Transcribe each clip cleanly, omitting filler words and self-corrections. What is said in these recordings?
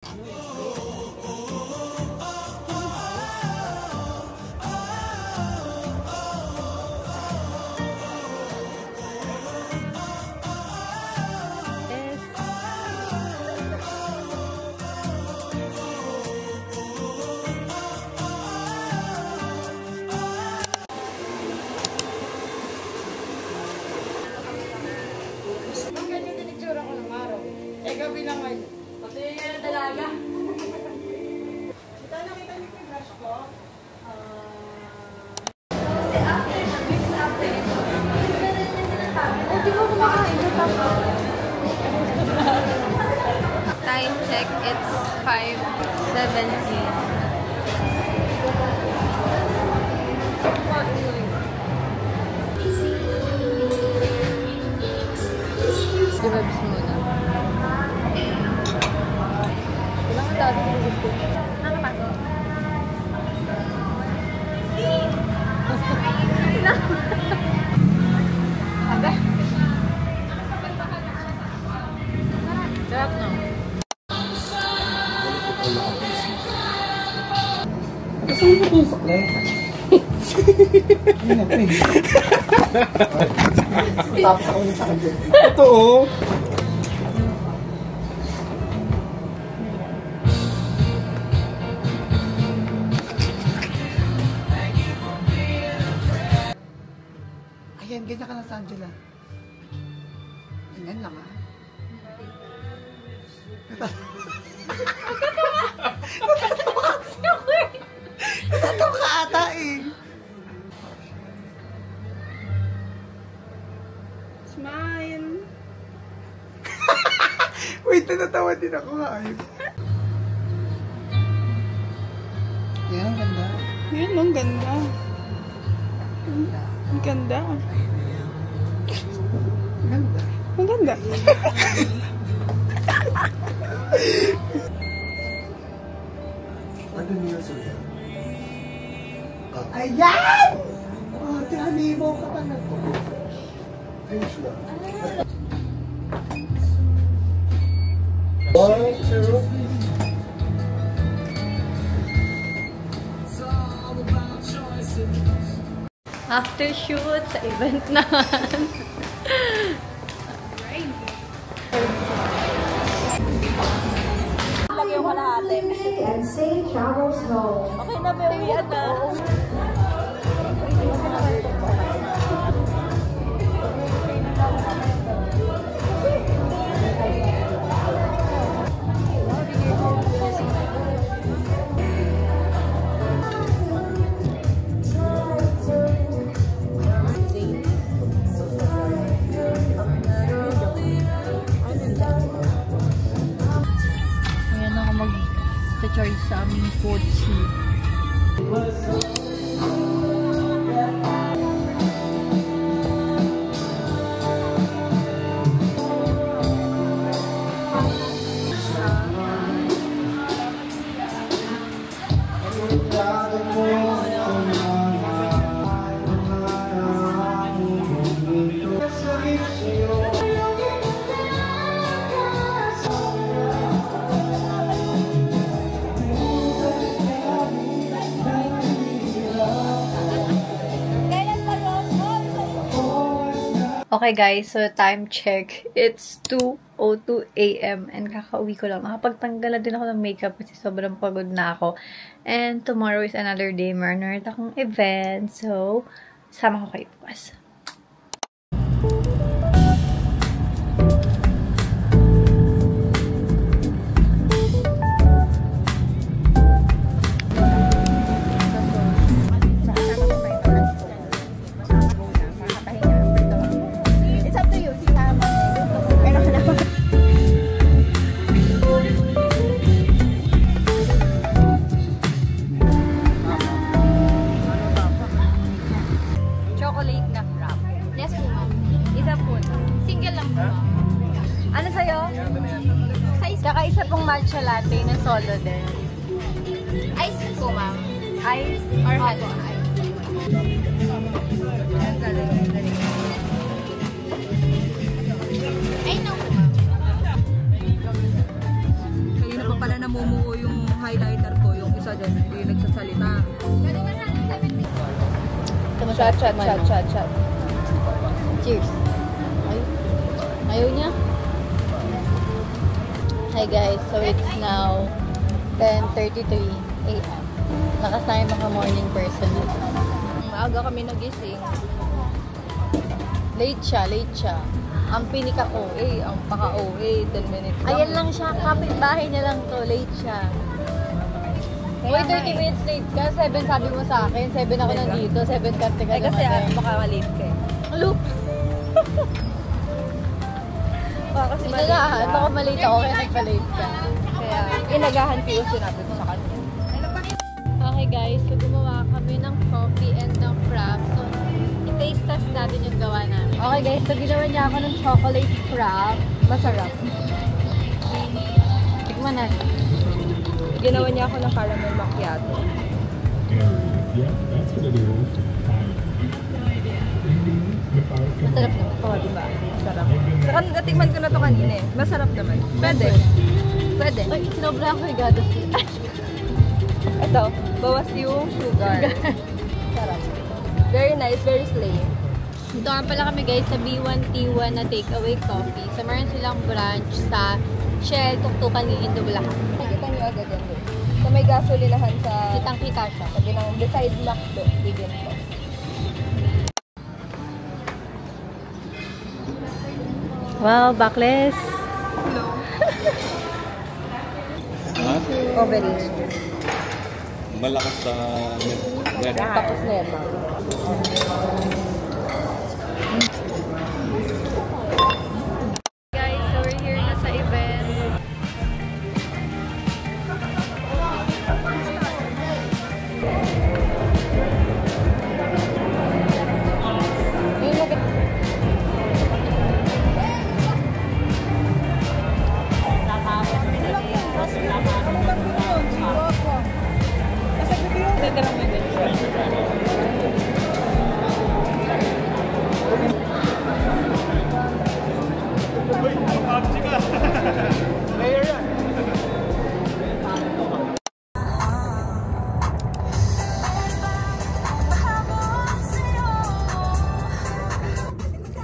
Time check, it's 5:17. Grabs muna. Ilang ang dati ko gusto. Nakapasok. Aga. Sarap no? Gusto mo ito yung saklay? Ayun ako eh. Tapos ako yung sakit. Ito oh. Ayan, ganyan ka lang sa Angela. Ganyan lang ah. Natatawa ka ata eh. Smile. Wait, natatawa din ako ha. Yan, ang ganda. Yan, ang ganda. Ang ganda. Ganda. Ang ganda. Ano niyo sa'yo? Ayan! Oh, tinanibo ka pa na po. Finish lang. 1, 2. After shoot, sa event naman. Lagyan ko na ate. And safe travels home. Okay na, may uwian na. Choice sa aming kotse. Okay guys, so time check. It's 2:02 AM and kakauwi ko lang. Nakapagtanggal na din ako ng makeup kasi sobrang pagod na ako. And tomorrow is another day. Meron akong event. So, sama ko kayo bukas. Ano sa'yo? Tsaka isa pong matcha latte na solo din. Ice po, ma'am. Ice? Or hot ice? Ay, no po, ma'am. habang pala namumuo yung highlighter ko, yung isa dyan, yung nagsasalita. Chat. Cheers. Ayaw niya? Hi guys, so it's now 10:33 a.m. Lakas na yung mga morning person. Maaga kami nagising. Late siya. Ang pinika OA, ang paka OA, 10 minutes lang. Ayan lang siya, kapitbahay niya lang to, late siya. Uy, 30 minutes late ka, 7 sabi mo sa akin, 7 ako nandito, 7:30 ka Kasi naman. baka malate ka eh. Alo? Baka kasi malate Inagahan, ka. baka malate ako kaya nagpa-late ka. Kaya, inagahan ko yung sinabi ko sa kanya. Okay guys, so gumawa kami ng coffee and ng frap. So, i-taste test natin yung gawa namin. Okay guys, so ginawa niya ako ng chocolate frap. Masarap. Tikman natin. Ginawa niya ako ng caramel macchiato. Yeah, that's what it is. Masarap naman. Oo, diba? Masarap. Saka natikman ko na to kanina eh. Masarap naman. Pwede. Pwede. Ay, sinobra ako yung gados. Ito, bawas yung sugar. Sarap. Very nice, very slay. Dito nga pala kami guys sa B1T1 na takeaway coffee. So, meron silang branch sa Shell, Tuktukan, Lindo, Bulacan. Nakikita niyo agad yan doon. So may gasolinahan sa Kitang-kita siya. sabi ng beside McDo, bigyan ko. Wow, backless. Overage. Malakas sa net. Tapos na yan, ma'am. Guys, so we're here na sa event.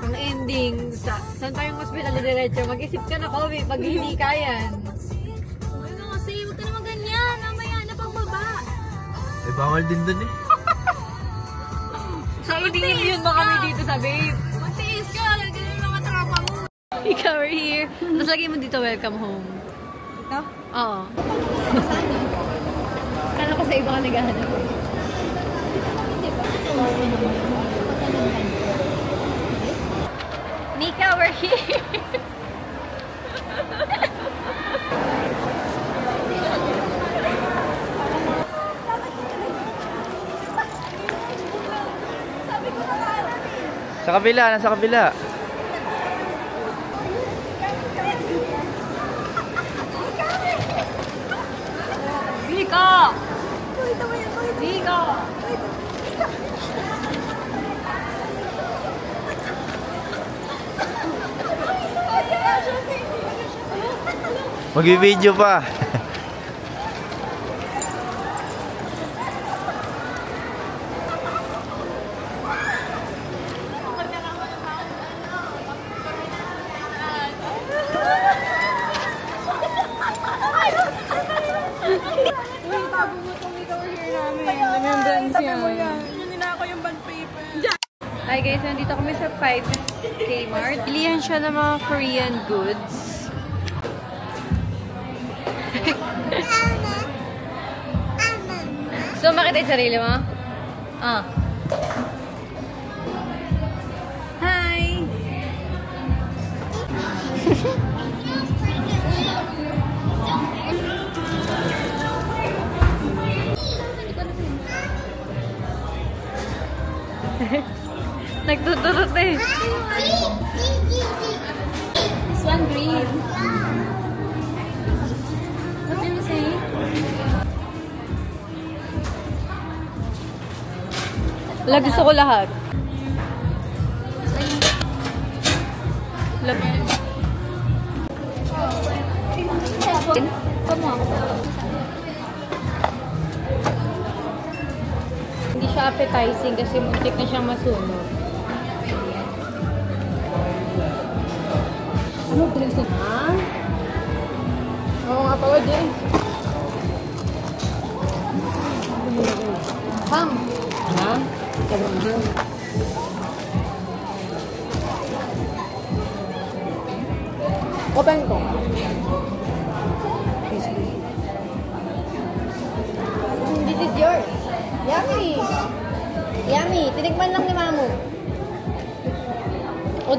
Ang ending, saan tayong hospital diretso? Mag-isip ka na, Kobe, pag hindi kayan. Ano kasi, huwag ka naman ganyan. Mamaya na pagbaba. Eh, bawal din dun eh. Sa yun ba kami dito sa babe? Magtiis ka, ganyan yung mga tropa mo. Ikaw are here. Tapos lagi mo dito, welcome home. Ito? Oo. Kala ko sa iba ka naghahanap. Mika, we're here! Sa kabila, nasa kabila. Mika! Mika! Mag-video pa. Remembrance yan. Nila ako yung band paper. Hi guys, nandito kami sa 5 Kmart. Bilihan siya ng mga Korean goods. So, makita yung sarili mo? Ah. Hi! Nagtuturot eh. This one green. What do you say? Wala, gusto ko lahat. Come on. Hindi siya appetizing kasi muntik na siyang masunog. Ano drinks na? Ha? Oo nga pala, James. Ham! Ha? Sobrang hang. Open ko. This is yours. Yummy! Yummy! Tinikman lang ni Mamu. O,